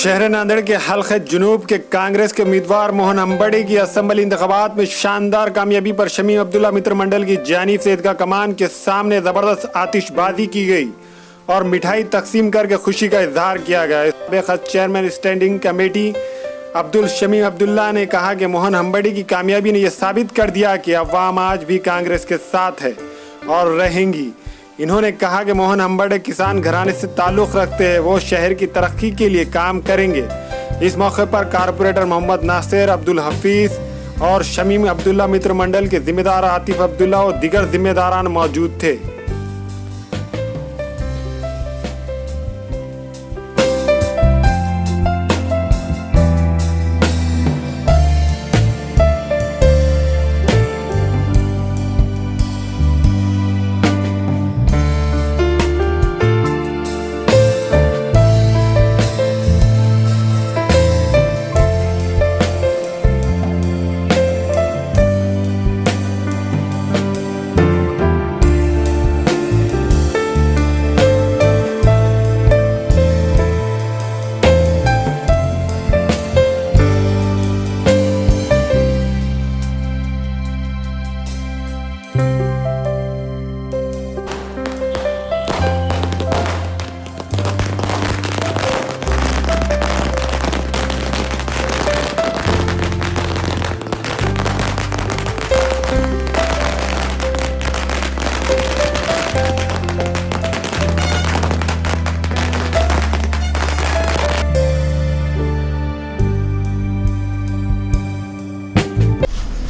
शहर नांदेड़ के हल्के जुनूब के कांग्रेस के उम्मीदवार मोहन अंबड़ी की असेंबली इंतखाबात में शानदार कामयाबी पर शमीम अब्दुल्ला मित्र मंडल की जानिब से ईदगाह कमान के सामने जबरदस्त आतिशबाजी की गई और मिठाई तकसीम करके खुशी का इजहार किया गया। बेखत chairman standing committee Abdul Shamim Abdullah ने कहा कि मोहन अंबड़ी की कामयाबी ने यह साबित कर दिया कि अवाम आज भी कांग्रेस के साथ है और रहेंगी। इन्होंने कहा कि मोहन अंबड़ी किसान घराने से ताल्लुक़ रखते हैं, वो शहर की तरक्की के लिए काम करेंगे। इस मौके पर कारपोरेटर मोहम्मद नासिर, अब्दुल हफीज और शमीम अब्दुल्ला मित्र मंडल के जिम्मेदार आतिफ अब्दुल्ला और दीगर जिम्मेदारान मौजूद थे।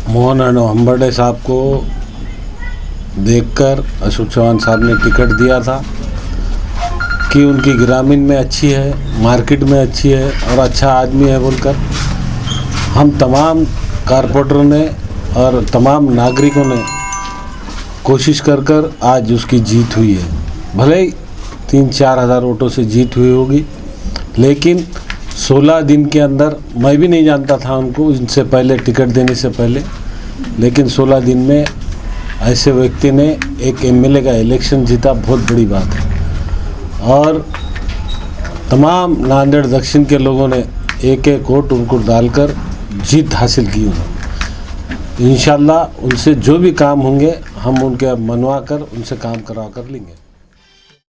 मोहन अंबड़ी साहब को देखकर अशोक चौहान साहब ने टिकट दिया था कि उनकी ग्रामीण में अच्छी है, मार्केट में अच्छी है और अच्छा आदमी है बोलकर हम तमाम कारपोरेटरों ने और तमाम नागरिकों ने कोशिश कर आज उसकी जीत हुई है। भले ही 3-4 हज़ार वोटों से जीत हुई होगी, लेकिन 16 दिन के अंदर मैं भी नहीं जानता था उनको इनसे पहले, टिकट देने से पहले, लेकिन 16 दिन में ऐसे व्यक्ति ने एक एमएलए का इलेक्शन जीता, बहुत बड़ी बात है। और तमाम नांदेड़ दक्षिण के लोगों ने एक एक वोट उनको डालकर जीत हासिल की उन्होंने। इंशाल्लाह उनसे जो भी काम होंगे हम उनके मनवा कर उनसे काम करवा कर लेंगे।